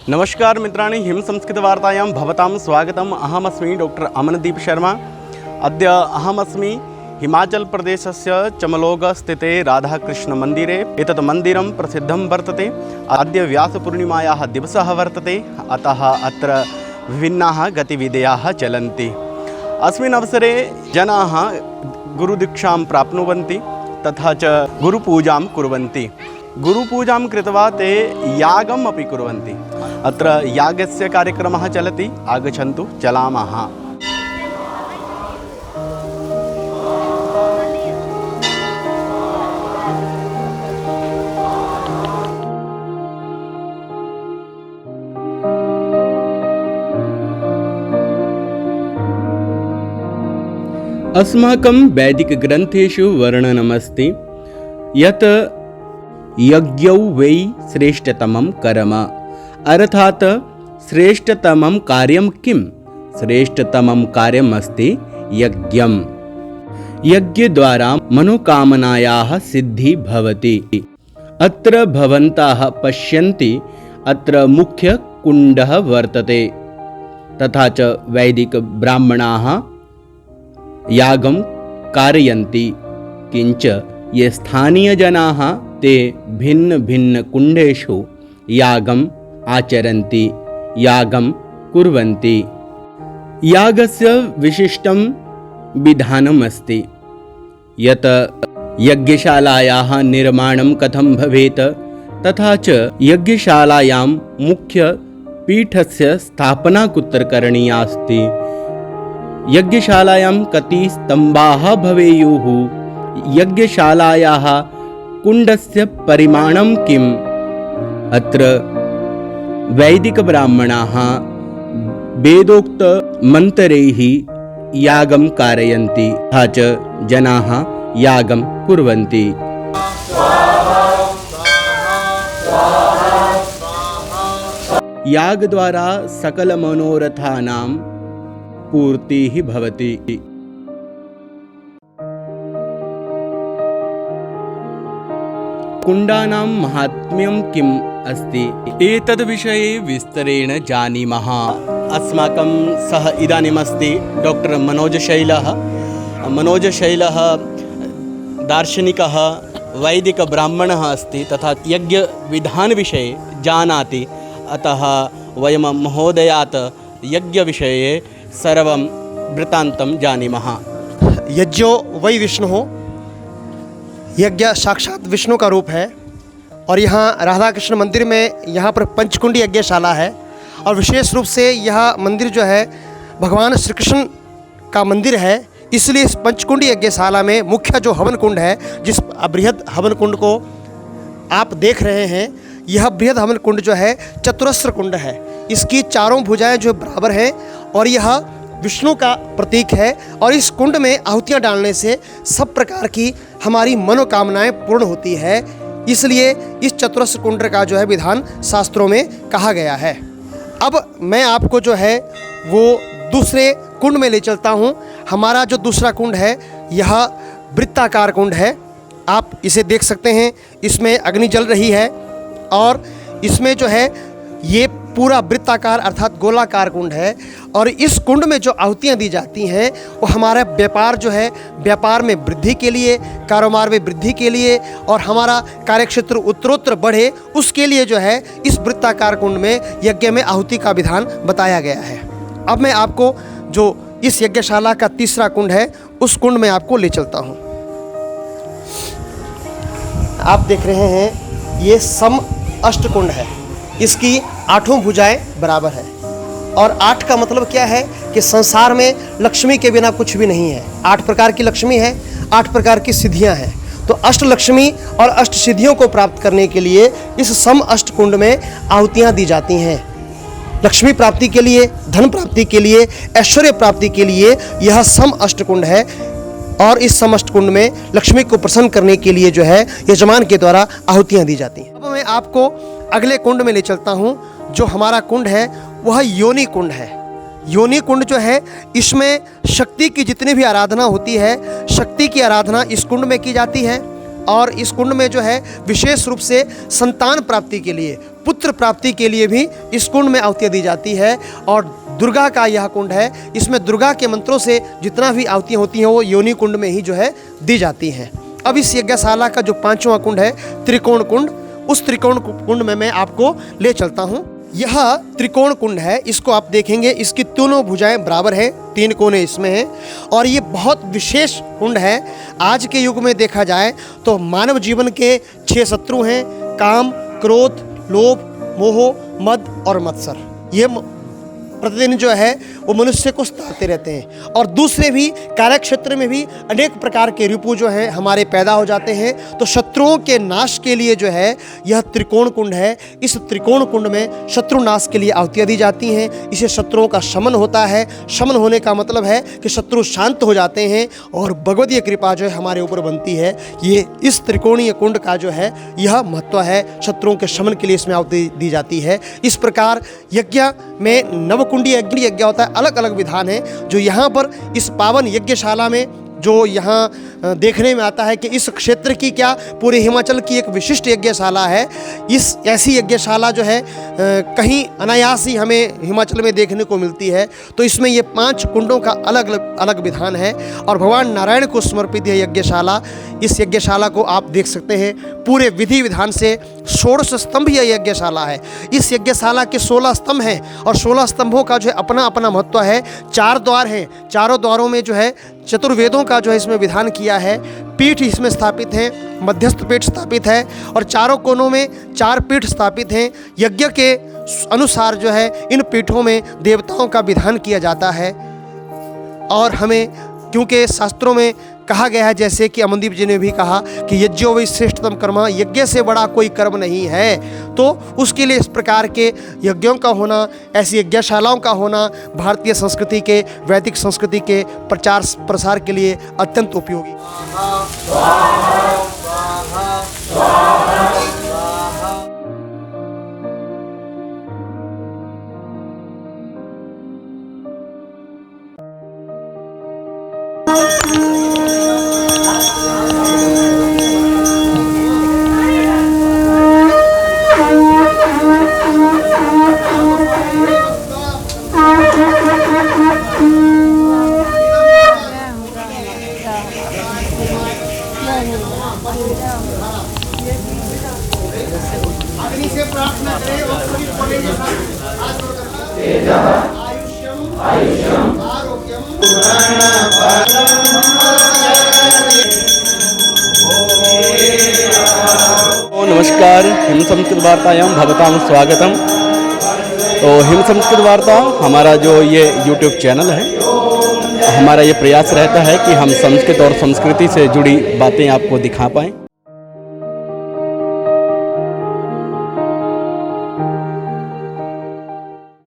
नमस्कार मित्राणि, हिम संस्कृतवार्तायां भवतां स्वागतम्। अहमस्मि डॉक्टर अमनदीप शर्मा। अद्य अहमस्मि हिमाचलप्रदेशस्य चमलोगस्थिते राधाकृष्णमन्दिरे। एतत् मन्दिरं प्रसिद्धं वर्तते। अद्य व्यासपूर्णिमायाः दिवसः वर्तते, अतः अत्र विभिन्नाः गतिविधयः चलन्ति। अस्मिन् अवसरे जनाः गुरुदीक्षां प्राप्नुवन्ति तथा च गुरुपूजां कुर्वन्ति। गुरुपूजां कृत्वा ते यागम् अपि कुर्वन्ति। अत्र यागस्य कार्यक्रमः चलति, आगच्छन्तु चलामः। अस्माकं वैदिकग्रन्थेषु वर्णनमस्ति यत् यज्ञौ वै श्रेष्ठतमं कर्म, अर्थात् श्रेष्ठतमं कार्यं किं? श्रेष्ठतमं कार्यमस्ति यज्ञं। यज्ञद्वारा मनोकामनायाः सिद्धिः भवति। अत्र भवन्तः पश्यन्ति, अत्र मुख्यकुण्डः वर्तते, तथा च वैदिकब्राह्मणाः यागं कारयन्ति। किञ्च ये स्थानीयजनाः ते भिन्नभिन्नकुण्डेषु यागम् आचरन्ति, यागं कुर्वन्ति। यागस्य विशिष्टं विधानम् अस्ति यत् यज्ञशालायाः निर्माणं कथं भवेत्, तथा च यज्ञशालायां मुख्यपीठस्य स्थापना कुत्र करणीया अस्ति, यज्ञशालायां कति स्तम्भाः भवेयुः, यज्ञशालायाः कुण्डस्य परिमाणं किम्। अत्र वैदिकब्राह्मणाः वेदोक्तमन्त्रैः यागं कारयन्ति, तथा च जनाः यागं कुर्वन्ति। यागद्वारा सकलमनोरथानां पूर्तिः भवति। कुण्डानां माहात्म्यं किम् अस्ति, एतद् विषये विस्तरेण जानीमः। अस्माकं सह इदानीम् अस्ति डॉक्टर मनोजशैलः। मनोजशैलः दार्शनिकः, वैदिकब्राह्मणः अस्ति, तथा यज्ञविधानविषये जानाति। अतः वयं महोदयात् यज्ञविषये सर्वं वृत्तान्तं जानीमः। यज्ञो वै विष्णु, यज्ञ साक्षात विष्णु का रूप है। और यहाँ राधा कृष्ण मंदिर में यहाँ पर पंचकुंडी यज्ञशाला है। और विशेष रूप से यह मंदिर जो है भगवान श्री कृष्ण का मंदिर है, इसलिए इस पंचकुंडी यज्ञशाला में मुख्य जो हवन कुंड है, जिस बृहद हवन कुंड को आप देख रहे हैं, यह बृहद हवन कुंड जो है चतुरस्र कुंड है। इसकी चारों भुजाएं जो बराबर हैं और यह विष्णु का प्रतीक है। और इस कुंड में आहुतियाँ डालने से सब प्रकार की हमारी मनोकामनाएं पूर्ण होती है। इसलिए इस चतुरस्र कुंड का जो है विधान शास्त्रों में कहा गया है। अब मैं आपको जो है वो दूसरे कुंड में ले चलता हूँ। हमारा जो दूसरा कुंड है यह वृत्ताकार कुंड है। आप इसे देख सकते हैं, इसमें अग्नि जल रही है और इसमें जो है ये पूरा वृत्ताकार अर्थात गोलाकार कुंड है। और इस कुंड में जो आहुतियाँ दी जाती हैं वो हमारा व्यापार जो है, व्यापार में वृद्धि के लिए, कारोबार में वृद्धि के लिए और हमारा कार्यक्षेत्र उत्तरोत्तर बढ़े, उसके लिए जो है इस वृत्ताकार कुंड में यज्ञ में आहुति का विधान बताया गया है। अब मैं आपको जो इस यज्ञशाला का तीसरा कुंड है उस कुंड में आपको ले चलता हूँ। आप देख रहे हैं ये सम अष्ट कुंड है। इसकी आठों भुजाएं बराबर है। और 8 का मतलब क्या है कि संसार में लक्ष्मी के बिना कुछ भी नहीं है। 8 प्रकार की लक्ष्मी है, 8 प्रकार की सिद्धियां हैं। तो अष्ट लक्ष्मी और अष्ट सिद्धियों को प्राप्त करने के लिए इस सम अष्ट कुंड में आहुतियां दी जाती हैं। लक्ष्मी प्राप्ति के लिए, धन प्राप्ति के लिए, ऐश्वर्य प्राप्ति के लिए यह सम अष्ट कुंड है। और इस समष्ट कुंड में लक्ष्मी को प्रसन्न करने के लिए जो है यजमान के द्वारा आहुतियाँ दी जाती हैं। अब मैं आपको अगले कुंड में ले चलता हूँ। जो हमारा कुंड है वह योनि कुंड है। योनि कुंड जो है इसमें शक्ति की जितनी भी आराधना होती है, शक्ति की आराधना इस कुंड में की जाती है। और इस कुंड में जो है विशेष रूप से संतान प्राप्ति के लिए, पुत्र प्राप्ति के लिए भी इस कुंड में आहुतियाँ दी जाती है। और दुर्गा का यह कुंड है, इसमें दुर्गा के मंत्रों से जितना भी आहुतियाँ होती हैं वो योनि कुंड में ही जो है दी जाती हैं। अब इस यज्ञशाला का जो 5वां कुंड है त्रिकोण कुंड, उस त्रिकोण कुंड में मैं आपको ले चलता हूँ। यह त्रिकोण कुंड है, इसको आप देखेंगे इसकी तीनों भुजाएं बराबर हैं, 3 कोने इसमें हैं और ये बहुत विशेष कुंड है। आज के युग में देखा जाए तो मानव जीवन के 6 शत्रु हैं, काम, क्रोध, लोभ, मोह, मद और मत्सर। ये प्रतिदिन जो है वो मनुष्य को सताते रहते हैं और दूसरे भी कार्य क्षेत्र में भी अनेक प्रकार के रिपु जो हैं हमारे पैदा हो जाते हैं। तो शत्रुओं के नाश के लिए जो है यह त्रिकोण कुंड है। इस त्रिकोण कुंड में शत्रु नाश के लिए आहुतियाँ दी जाती हैं। इससे शत्रुओं का शमन होता है। शमन होने का मतलब है कि शत्रु शांत हो जाते हैं और भगवतीय कृपा जो है हमारे ऊपर बनती है। ये इस त्रिकोणीय कुंड का जो है यह महत्व है। शत्रुओं के शमन के लिए इसमें आहुति दी जाती है। इस प्रकार यज्ञ में नवकुंडीय यज्ञ होता है। अलग अलग विधान है जो यहाँ पर इस पावन यज्ञशाला में जो यहाँ देखने में आता है कि इस क्षेत्र की क्या पूरे हिमाचल की एक विशिष्ट यज्ञशाला है। इस ऐसी यज्ञशाला जो है कहीं अनायास ही हमें हिमाचल में देखने को मिलती है। तो इसमें ये 5 कुंडों का अलग अलग विधान है और भगवान नारायण को समर्पित है यज्ञशाला। इस यज्ञशाला को आप देख सकते हैं पूरे विधि विधान से। 16 स्तंभ यह यज्ञशाला है। इस यज्ञशाला के 16 स्तंभ हैं और 16 स्तंभों का जो है अपना अपना महत्व है। 4 द्वार हैं, चारों द्वारों में जो है चतुर्वेदों का जो है इसमें विधान किया है। पीठ इसमें स्थापित हैं, मध्यस्थ पीठ स्थापित है और चारों कोनों में 4 पीठ स्थापित हैं। यज्ञ के अनुसार जो है इन पीठों में देवताओं का विधान किया जाता है। और हमें क्योंकि शास्त्रों में कहा गया है, जैसे कि अमनदीप जी ने भी कहा कि यज्ञो वै श्रेष्ठतम कर्म, यज्ञ से बड़ा कोई कर्म नहीं है। तो उसके लिए इस प्रकार के यज्ञों का होना, ऐसी यज्ञशालाओं का होना भारतीय संस्कृति के, वैदिक संस्कृति के प्रचार प्रसार के लिए अत्यंत उपयोगी। अग्नि से प्रार्थना करें और सभी बोलेंगे आयुष्यम आरोग्यम। नमस्कार, हिम संस्कृत वार्तायां भवतां स्वागतम। तो हिम संस्कृत वार्ता हमारा जो ये YouTube चैनल है, हमारा ये प्रयास रहता है कि हम संस्कृत और संस्कृति से जुड़ी बातें आपको दिखा पाएँ।